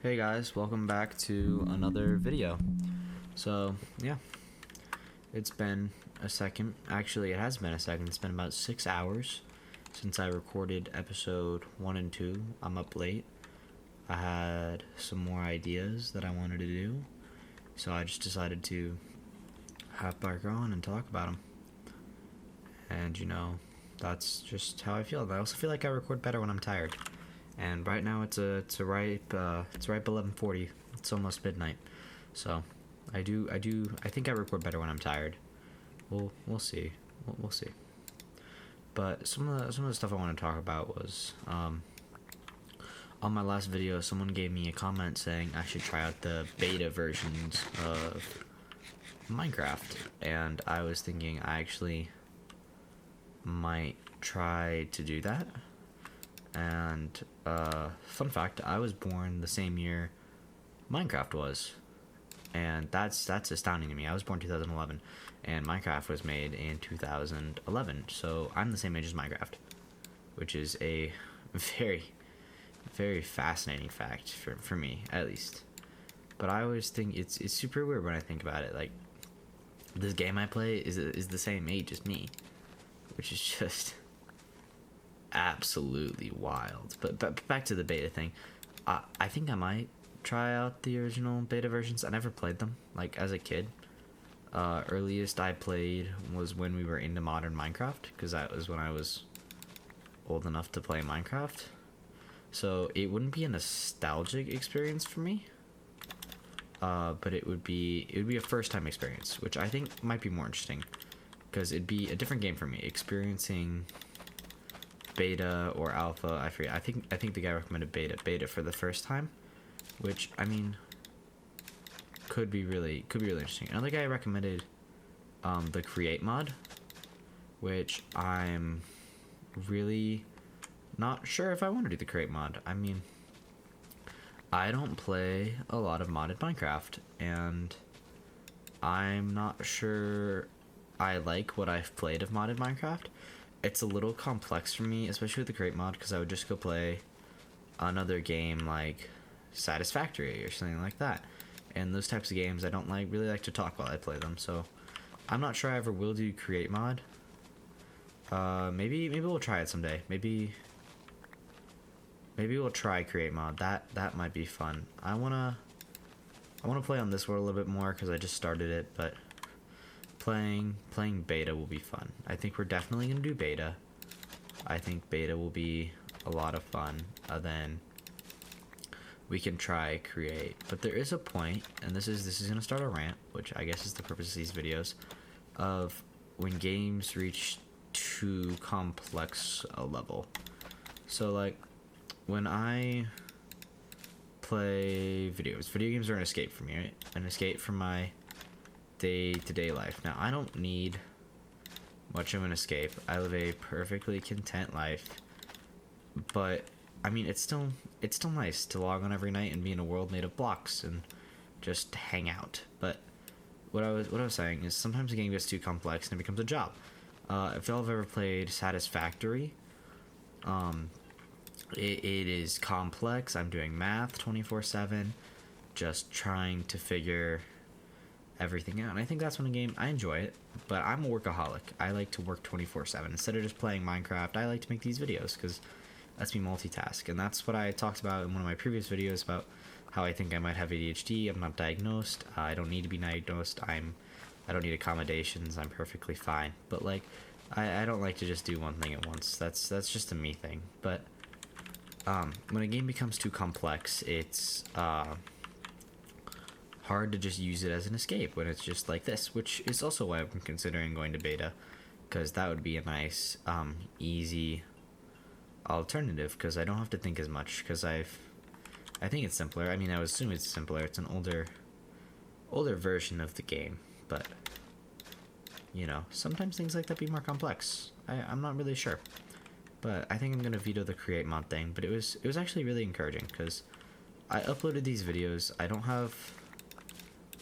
Hey guys, welcome back to another video. So, yeah, it's been a second. Actually, it has been a second. It's been about 6 hours since I recorded episode 1 and 2. I'm up late. I had some more ideas that I wanted to do, so I just decided to hop back on and talk about them. And, that's just how I feel. I also feel like I record better when I'm tired. And right now it's ripe 11:40. It's almost midnight, so I think I record better when I'm tired. We'll see. We'll see. But some of the stuff I want to talk about was on my last video, someone gave me a comment saying I should try out the beta versions of Minecraft, and I was thinking I actually might try to do that. And fun fact, I was born the same year Minecraft was, and that's astounding to me. I was born 2011, and Minecraft was made in 2011, so I'm the same age as Minecraft, which is a very, very fascinating fact for me, at least. But I always think it's super weird when I think about it. Like, this game I play is the same age as me, which is just absolutely wild. But back to the beta thing, I think I might try out the original beta versions. I never played them, like, as a kid. Earliest I played was when we were into modern Minecraft, because that was when I was old enough to play Minecraft. So it wouldn't be a nostalgic experience for me, but it would be a first time experience, which I think might be more interesting, because it'd be a different game for me experiencing beta or alpha. I forget. I think the guy recommended beta for the first time, which, I mean, could be really interesting. Another guy recommended the create mod, which I'm really not sure if I want to do the create mod. I mean, I don't play a lot of modded Minecraft, and I'm not sure I like what I've played of modded Minecraft. It's a little complex for me, especially with the create mod, because I would just go play another game like Satisfactory or something like that. And those types of games, I don't really like to talk while I play them. So I'm not sure I ever will do create mod. Maybe we'll try it someday. Maybe we'll try create mod. That might be fun. I wanna play on this world a little bit more because I just started it, but playing beta will be fun. I think we're definitely gonna do beta. I think beta will be a lot of fun. Then we can try create. But there is a point, and this is gonna start a rant, which I guess is the purpose of these videos, of when games reach too complex a level. So, like, when I play video games are an escape for me, right? An escape from my day-to-day life. Now, I don't need much of an escape. I live a perfectly content life, but I mean, it's still nice to log on every night and be in a world made of blocks and just hang out. But what I was saying is, sometimes a game gets too complex and it becomes a job. If y'all have ever played Satisfactory, it is complex. I'm doing math 24/7, just trying to figure everything out. And I think that's when a game, I enjoy it, but I'm a workaholic. I like to work 24/7. Instead of just playing Minecraft, I like to make these videos because lets me multitask. And that's what I talked about in one of my previous videos about how I think I might have ADHD. I'm not diagnosed. I don't need to be diagnosed. I don't need accommodations. I'm perfectly fine. But, like, I don't like to just do one thing at once. That's just a me thing. But when a game becomes too complex, it's hard to just use it as an escape when it's just like this, which is also why I'm considering going to beta, because that would be a nice easy alternative, because I don't have to think as much, because I think it's simpler. I mean, I would assume it's simpler. It's an older version of the game, but sometimes things like that be more complex. I'm not really sure, but I think I'm gonna veto the create mod thing. But it was actually really encouraging, because I uploaded these videos. I don't have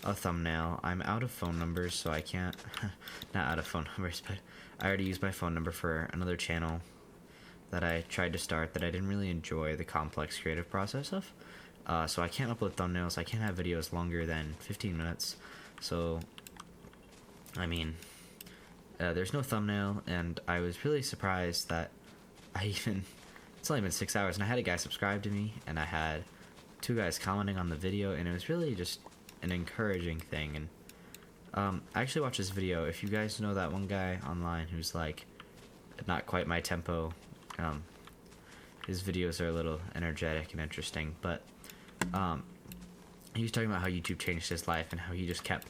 a thumbnail. I'm out of phone numbers, so I can't not out of phone numbers, but I already used my phone number for another channel that I tried to start that I didn't really enjoy the complex creative process of. So I can't upload thumbnails. I can't have videos longer than 15 minutes. So, I mean, there's no thumbnail, and I was really surprised that it's only been 6 hours, and I had a guy subscribe to me, and I had 2 guys commenting on the video, and it was really just an encouraging thing. And I actually watched this video. If you guys know that one guy online who's like not quite my tempo, his videos are a little energetic and interesting, but he was talking about how YouTube changed his life and how he just kept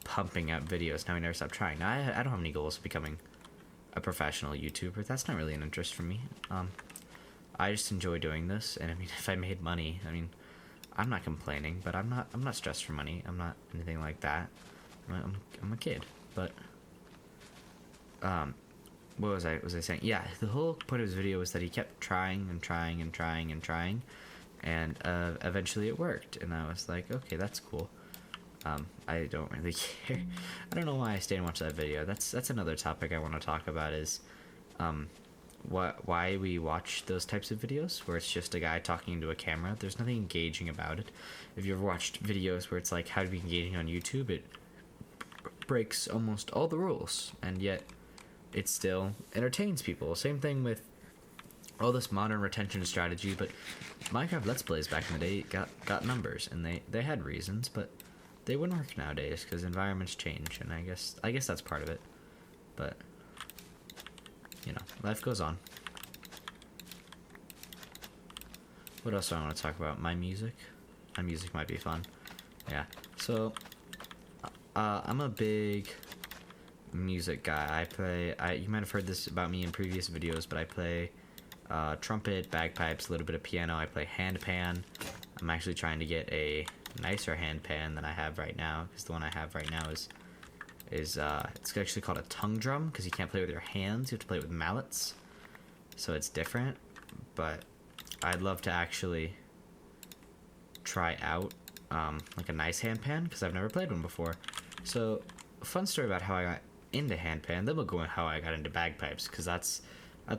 pumping out videos. Now he never stopped trying. Now I don't have any goals of becoming a professional YouTuber. That's not really an interest for me. I just enjoy doing this, and I mean, if I made money, I mean, I'm not complaining, but I'm not stressed for money. I'm not anything like that. I'm a kid, but what was I saying? Yeah, the whole point of his video was that he kept trying and trying and trying and trying, and eventually it worked. And I was like, okay, that's cool. I don't really care. I don't know why I stayed and watched that video. That's another topic I want to talk about is why we watch those types of videos where it's just a guy talking into a camera. There's nothing engaging about it. If you ever watched videos where it's like how to be engaging on YouTube, it breaks almost all the rules, and yet it still entertains people. Same thing with all this modern retention strategy, but Minecraft Let's Plays back in the day got numbers, and they had reasons, but they wouldn't work nowadays because environments change, and I guess that's part of it. But you know, life goes on. What else do I want to talk about? My music might be fun. Yeah. So I'm a big music guy. You might have heard this about me in previous videos, but I play trumpet, bagpipes, a little bit of piano. I play handpan. I'm actually trying to get a nicer handpan than I have right now, because the one I have right now is it's actually called a tongue drum, because you can't play with your hands, you have to play with mallets, so it's different. But I'd love to actually try out like a nice handpan, because I've never played one before. So, a fun story about how I got into handpan, then we'll go into how I got into bagpipes, because that's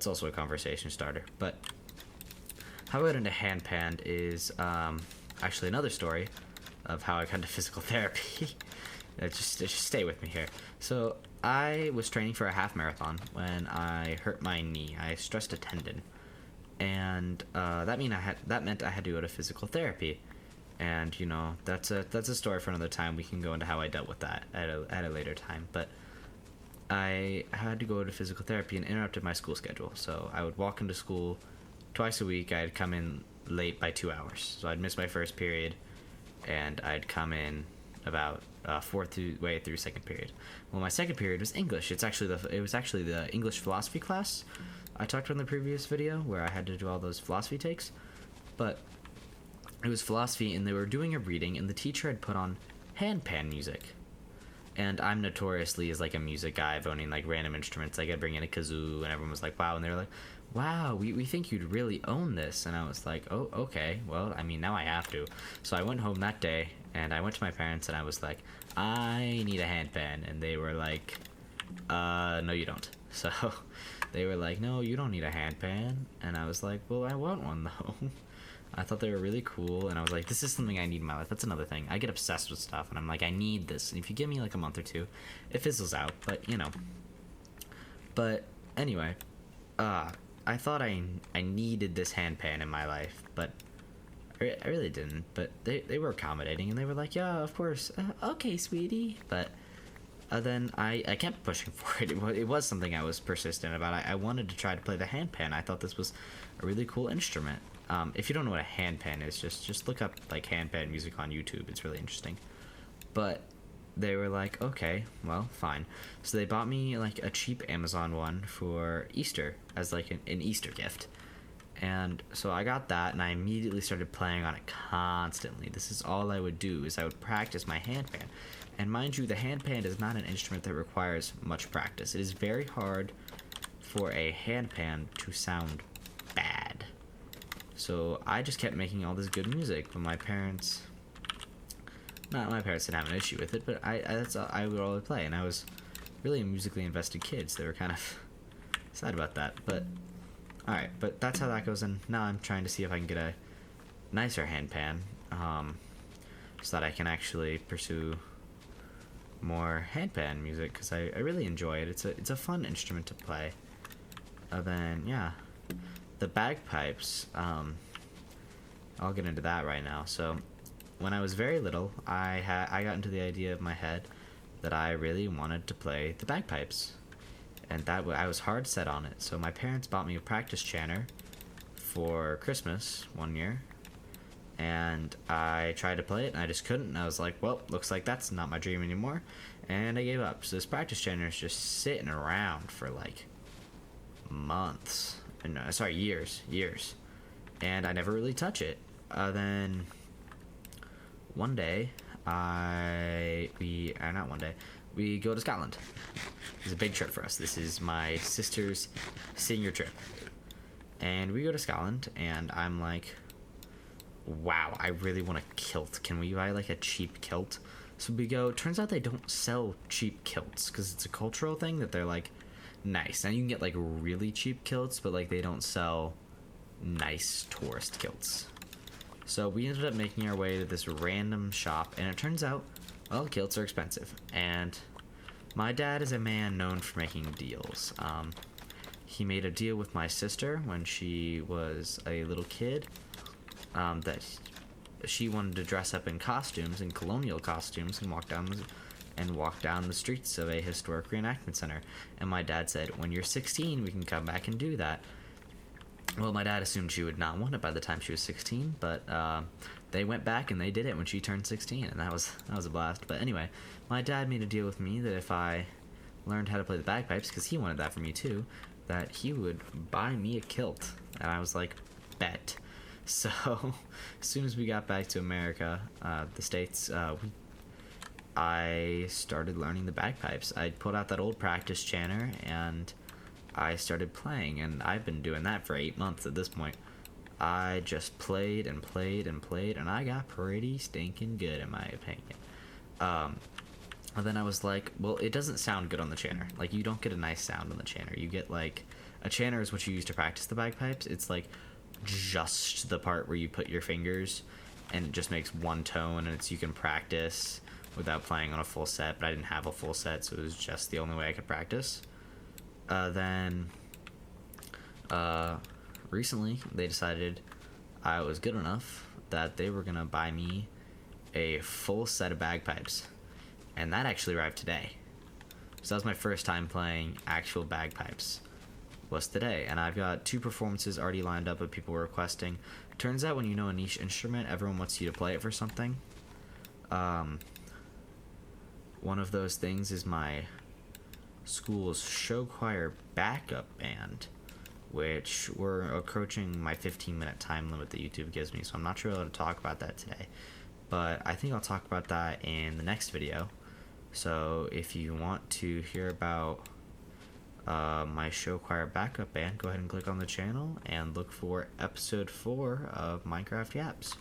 also a conversation starter. But how I got into handpan is actually another story of how I got into physical therapy. just stay with me here. So I was training for a half marathon when I hurt my knee. I stressed a tendon, and that meant I had to go to physical therapy. And you know, that's a story for another time. We can go into how I dealt with that at a later time. But I had to go to physical therapy and interrupted my school schedule. So I would walk into school twice a week. I'd come in late by 2 hours. So I'd miss my first period, and I'd come in about way through second period. Well, my second period was English. It was actually the English philosophy class I talked about in the previous video, where I had to do all those philosophy takes. But it was philosophy, and they were doing a reading, and the teacher had put on handpan music. And I'm notoriously as like a music guy of owning like random instruments. Like I'd bring in a kazoo, and everyone was like, wow. And they were like, wow, we think you'd really own this. And I was like, oh, okay. Well, I mean, now I have to. So I went home that day, and I went to my parents, and I was like, I need a handpan. And they were like, no, you don't. So they were like, no, you don't need a handpan. And I was like, well, I want one though. I thought they were really cool, and I was like, this is something I need in my life. That's another thing. I get obsessed with stuff, and I'm like, I need this. And if you give me like a month or two, it fizzles out, but you know. But anyway, I thought I needed this handpan in my life, but I really didn't. But they were accommodating, and they were like, yeah, of course. Okay, sweetie. But then I kept pushing for it. It was something I was persistent about. I wanted to try to play the handpan. I thought this was a really cool instrument. If you don't know what a handpan is, just look up like handpan music on YouTube. It's really interesting. But they were like, okay, well, fine. So they bought me like a cheap Amazon one for Easter as like an Easter gift. And so I got that, and I immediately started playing on it constantly. This is all I would do, is I would practice my handpan. And mind you, the handpan is not an instrument that requires much practice. It is very hard for a handpan to sound bad. So I just kept making all this good music, but my parents didn't have an issue with it, but I would always play, and I was really a musically invested kid, so they were kind of sad about that. But alright, but that's how that goes, and now I'm trying to see if I can get nicer handpan, so that I can actually pursue more handpan music, because I really enjoy it. It's a fun instrument to play. Then yeah, the bagpipes. I'll get into that right now. So when I was very little, I got into the idea of my head that I really wanted to play the bagpipes, and I was hard set on it. So my parents bought me a practice chanter for Christmas one year, and I tried to play it, and I just couldn't. And I was like, well, looks like that's not my dream anymore, and I gave up. So this practice chanter is just sitting around for like months, and years, and I never really touch it. Then one day, we go to Scotland. It's a big trip for us. This is my sister's senior trip, and we go to Scotland, and I'm like, wow, I really want a kilt. Can we buy like a cheap kilt? So we go. Turns out they don't sell cheap kilts, because it's a cultural thing that they're like nice. Now you can get like really cheap kilts, but like they don't sell nice tourist kilts. So we ended up making our way to this random shop, and it turns out, well, kilts are expensive. And my dad is a man known for making deals. He made a deal with my sister when she was a little kid, that she wanted to dress up in costumes, in colonial costumes, and walk down the streets of a historic reenactment center. And my dad said, when you're 16, we can come back and do that. Well, my dad assumed she would not want it by the time she was 16, but they went back and they did it when she turned 16, and that was a blast. But anyway, my dad made a deal with me that if I learned how to play the bagpipes, because he wanted that for me too, that he would buy me a kilt. And I was like, bet. So as soon as we got back to America, the States, I started learning the bagpipes. I pulled out that old practice chanter, and I started playing, and I've been doing that for 8 months at this point. I just played and played and played, and I got pretty stinking good, in my opinion. And then I was like, well, it doesn't sound good on the chanter. Like, you don't get a nice sound on the chanter. You get like, a chanter is what you use to practice the bagpipes. It's like just the part where you put your fingers, and it just makes one tone, and you can practice without playing on a full set. But I didn't have a full set, so it was just the only way I could practice. Then recently they decided I was good enough that they were gonna buy me a full set of bagpipes, and that actually arrived today. So that was my first time playing actual bagpipes, was today, and I've got 2 performances already lined up of people requesting. Turns out when you know a niche instrument, everyone wants you to play it for something. One of those things is my school's show choir backup band, which we're approaching my 15-minute time limit that YouTube gives me, so I'm not sure how to talk about that today, but I think I'll talk about that in the next video. So if you want to hear about my show choir backup band, go ahead and click on the channel and look for episode 4 of Minecraft Yaps.